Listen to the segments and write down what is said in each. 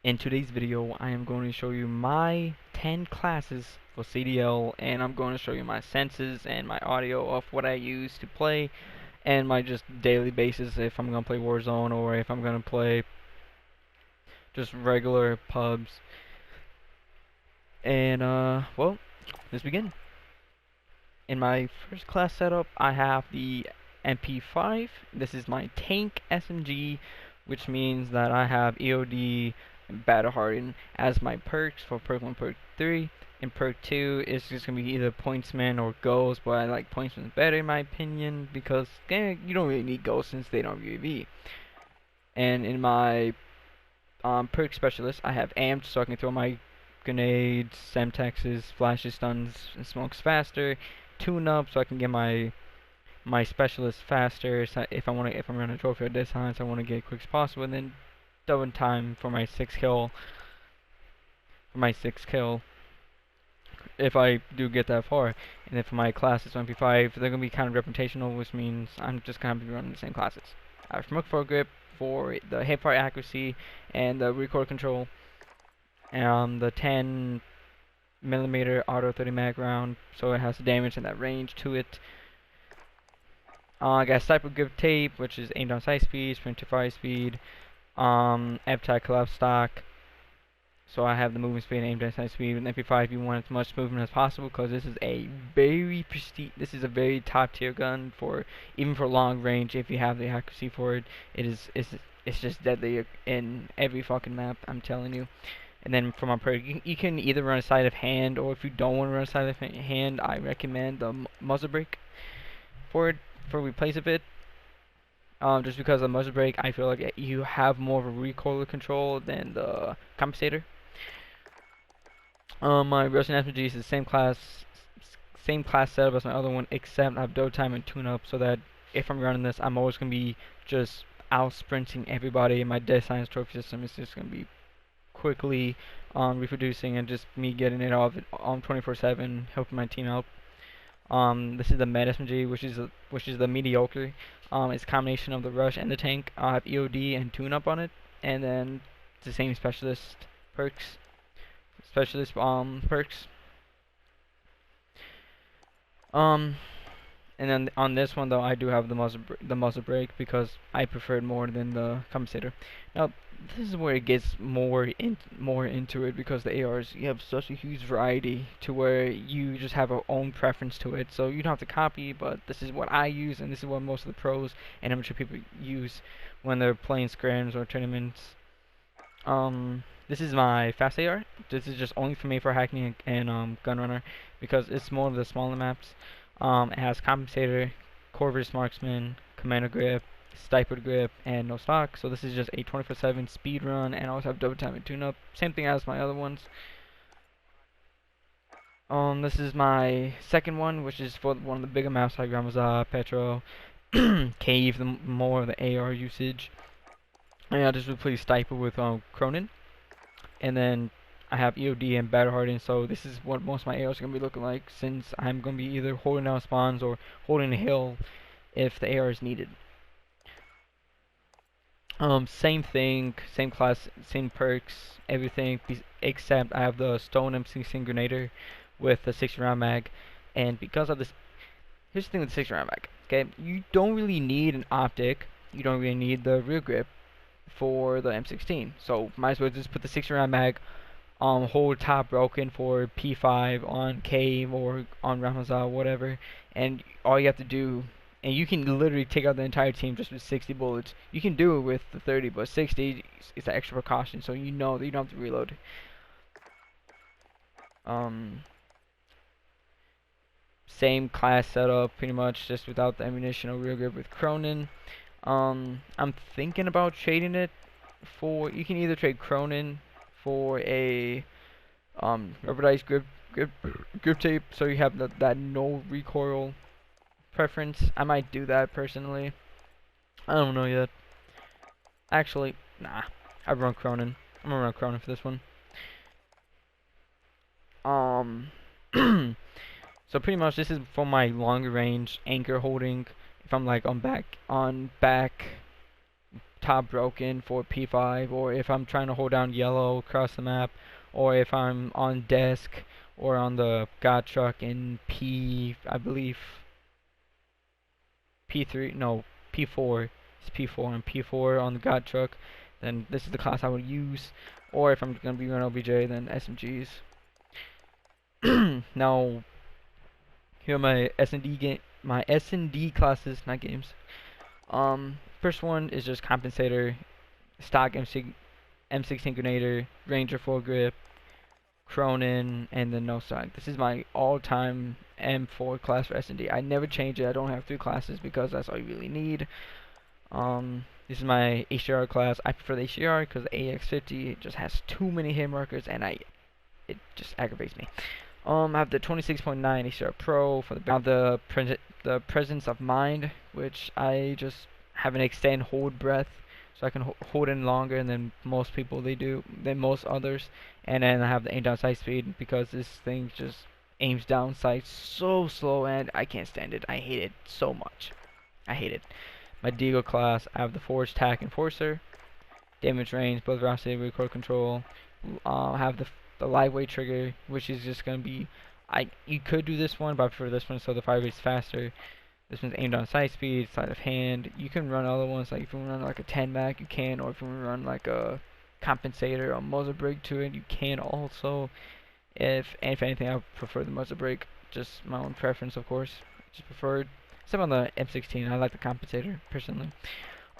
In today's video, I am going to show you my 10 classes for CDL, and I'm going to show you my senses and my audio of what I use to play, and my just daily basis if I'm going to play Warzone or if I'm going to play just regular pubs. And, well, let's begin. In my first class setup, I have the MP5. This is my tank SMG, which means that I have EOD and Battle Hardened as my perks for perk 1, perk 3. And perk 2 is just going to be either Pointsman or Ghost, but I like Pointsman better in my opinion because you don't really need Ghost since they don't have UAV. And in my perk specialist, I have Amped so I can throw my grenades, Semtexes, flashes, stuns, and smokes faster. Tune up so I can get my specialist faster. So if I'm running a trophy at this time, so I want to get as quick as possible, and then double time for my sixth kill. If I do get that far, and then for my classes 1v5, they're gonna be kind of reputational, which means I'm just gonna be running the same classes. I have smoke for grip for the hipfire accuracy and the recoil control, and the 10mm auto 30 mag round, so it has the damage and that range to it. I got Sniper Grip Tape, which is aimed on sight speed, sprint to fire speed, F-Type collapse stock. So I have the movement speed aimed at sight speed. With MP5, you want as much movement as possible because this is a very prestige. This is a very top tier gun for even for long range. If you have the accuracy for it, it's just deadly in every fucking map. I'm telling you. And then for my perk, you can either run a sleight of hand, or if you don't want to run a sleight of hand, I recommend the muzzle brake for it for replace of it. Just because the muzzle brake, I feel like you have more of a recoil control than the compensator. My Russian SMG is the same class setup as my other one, except I have dough time and tune up, so that if I'm running this, I'm always gonna be just out sprinting everybody, and my death science trophy system is just gonna be quickly reproducing and just me getting it off 24/7, helping my team out. This is the Med SMG, which is the mediocre. It's a combination of the rush and the tank. I have EOD and tune up on it, and then it's the same perks, specialist perks. Um, and then on this one though, I do have the muzzle brake because I prefer it more than the compensator. Now, this is where it gets more into it because the ARs, you have such a huge variety to where you just have your own preference to it. So you don't have to copy, but this is what I use, and this is what most of the pros and amateur people use when they're playing scrims or tournaments. This is my fast AR. This is just only for me for hacking and gunrunner because it's more of the smaller maps. It has compensator, Corvus marksman, commander grip, sniper grip, and no stock. So this is just a 24/7 speed run, and I also have double time and tune up. Same thing as my other ones. This is my second one, which is for one of the bigger maps like Ramazan, Petro, Cave, the more of the AR usage. And I just replace sniper with Cronin, and then I have EOD and Battle Hardened, so this is what most of my ARs are going to be looking like, since I'm going to be either holding down spawns or holding a hill if the AR is needed. Same thing, same class, same perks, everything, except I have the Stone M16 Grenader with the 60 round mag, and because of this, here's the thing with the 60 round mag, okay, you don't really need an optic, you don't really need the rear grip for the M16, so might as well just put the 60 round mag whole top broken for P5 on Cave or on Ramazan, whatever, and all you have to do, and you can literally take out the entire team just with 60 bullets. You can do it with the 30, but 60 is an extra precaution, so you know that you don't have to reload. Same class setup, pretty much, just without the ammunition or real grip with Cronin. I'm thinking about trading it for. You can either trade Cronin for a rubberized grip tape, so you have that no recoil preference. I might do that personally. I don't know yet. Actually, nah. I run Cronin. I'm gonna run Cronin for this one. So pretty much this is for my longer range anchor holding. If I'm like on back top broken for P5, or if I'm trying to hold down yellow across the map, or if I'm on desk or on the god truck in I believe P3, no, P4. It's P4 and P4 on the god truck, then this is the class I would use. Or if I'm gonna be running OBJ, then SMGs. Now, here are my S&D classes, not games. First one is just compensator, stock M16 Grenader, Ranger full grip, Cronin, and then no stock. This is my all-time M4 class for S&D. I never change it. I don't have 3 classes because that's all you really need. This is my HDR class. I prefer the HDR because the AX50 just has too many hit markers, and it just aggravates me. I have the 26.9 HDR Pro for the. I have the presence of mind, which I just have an extend hold breath, so I can hold in longer than most people than most others. And then I have the aim down sight speed because this thing just aims down sight so slow, and I can't stand it. I hate it so much. I hate it. My Deagle class, I have the Forge Tack Enforcer, damage range, both velocity, recoil control. I have the lightweight trigger, which is just gonna be. You could do this one, but I prefer this one, so the fire rate's faster. This one's aimed on sight speed, sleight of hand. You can run other ones, like if you want to run like a 10 Mac, you can, or if you want to run like a compensator or muzzle brake to it, you can also. If anything, I prefer the muzzle brake. Just my own preference, of course. Just preferred. Except on the M16, I like the compensator personally.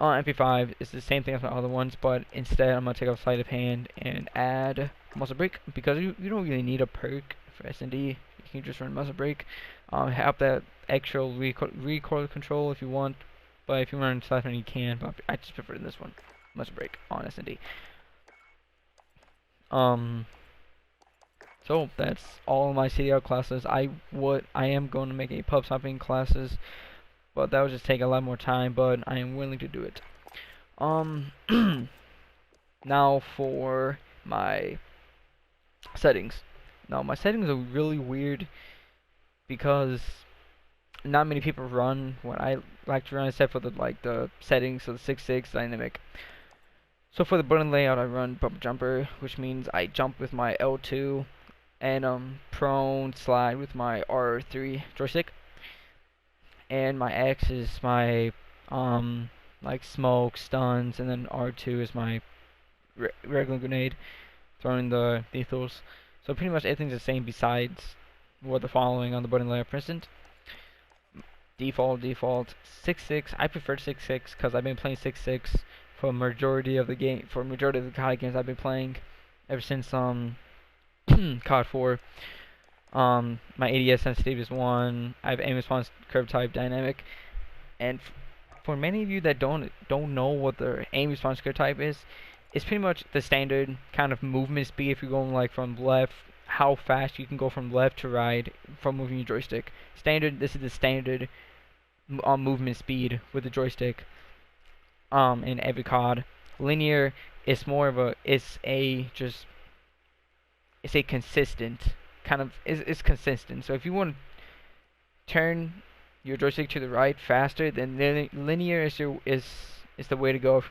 MP5 is the same thing as my other ones, but instead I'm gonna take off sleight of hand and add muzzle brake because you don't really need a perk for S&D. You can just run muzzle brake. Have that extra recoil control if you want, but if you run sleight of hand you can. But I just prefer this one, muzzle brake on S&D. So that's all my CDL classes. I am going to make a pub stopping classes, but that would just take a lot more time, but I am willing to do it. Now for my settings. Now my settings are really weird because not many people run what I like to run, except for the settings of the 6.6 dynamic. So for the button layout, I run bumper jumper, which means I jump with my L2 and prone slide with my R3 joystick. And my X is my like smoke stuns, and then R2 is my regular grenade, throwing the lethals. So pretty much everything's the same besides what the following on the button layout present. Default 6.6. I prefer 6.6 because I've been playing 6.6 for majority of the COD games I've been playing ever since COD 4. My ADS sensitivity is 1. I have aim response curve type dynamic, and for many of you that don't know what the aim response curve type is, it's pretty much the standard kind of movement speed if you're going like from left, how fast you can go from left to right from moving your joystick. This is the standard movement speed with the joystick in every COD. Linear is more of it's a consistent kind of it's consistent. So if you want to turn your joystick to the right faster, then linear is the way to go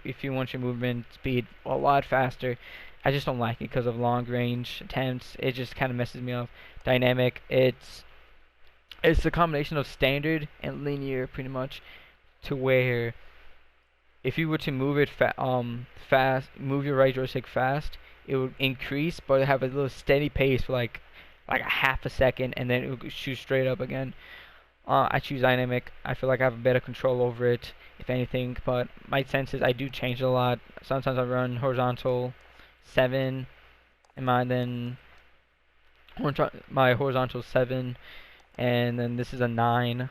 if you want your movement speed a lot faster. I just don't like it because of long range attempts. It just kind of messes me up. Dynamic, it's the combination of standard and linear pretty much, to where if you were to move it fast, move your right joystick fast, it would increase, but have a little steady pace for like a half a second, and then it would shoot straight up again. I choose dynamic. I feel like I have better control over it, if anything. But my senses, I do change a lot. Sometimes I run horizontal 7, and my horizontal 7, and then this is a 9.9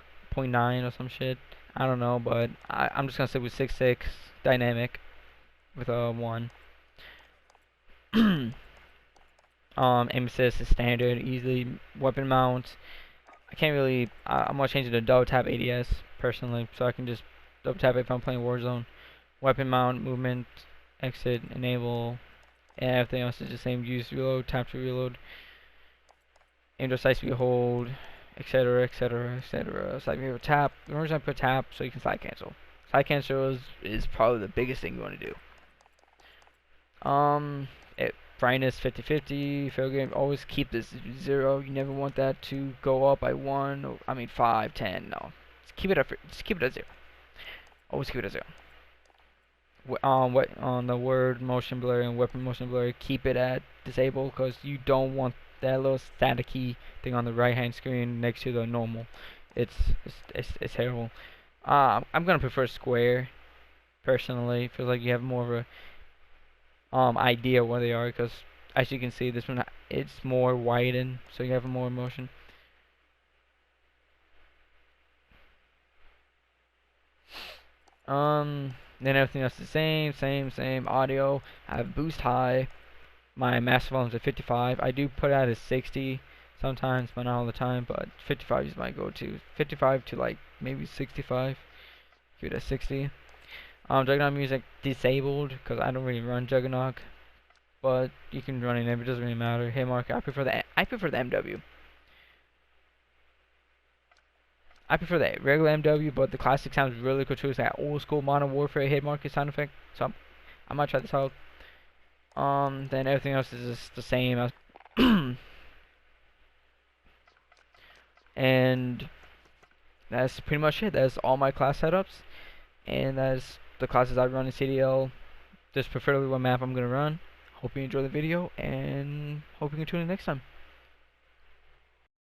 or some shit. I don't know, but I'm just gonna stick with 6.6 dynamic with a 1. Aim assist is standard, easily. Weapon mount, I can't really. I'm gonna change it to double tap ADS personally, so I can just double tap it if I'm playing Warzone. Weapon mount, movement, exit, enable, and everything else is the same. Use reload, tap to reload, aim to sight speed hold, etc., etc., etc. Slide behavior tap. The reason I put tap so you can slide cancel. Side cancel is probably the biggest thing you want to do. Brightness 50-50, fair game, always keep this 0. You never want that to go up by 1, or, I mean 5, 10, no. Just keep it at 0. Always keep it at 0. What on the word motion blur and weapon motion blur, keep it at disable, because you don't want that little staticky thing on the right hand screen next to the normal. It's terrible. I'm gonna prefer square personally. Feels like you have more of a idea where they are, because as you can see, this one it's more widened, so you have more motion. Then everything else is the same. Audio, I have boost high. My master volume's at 55. I do put it at a 60 sometimes, but not all the time. But 55 is my go-to. 55 to like maybe 65. Give it a 60. Juggernaut music disabled because I don't really run Juggernaut, but you can run it. It doesn't really matter. Hit mark. I prefer the MW. I prefer the regular MW, but the classic sounds really cool too. It's that old school Modern Warfare hit market sound effect. So I might try this out. Then everything else is just the same. And that's pretty much it. That's all my class setups, and that's the classes I run in CDL. Just preferably what map I'm gonna run. Hope you enjoy the video, and hope you can tune in next time.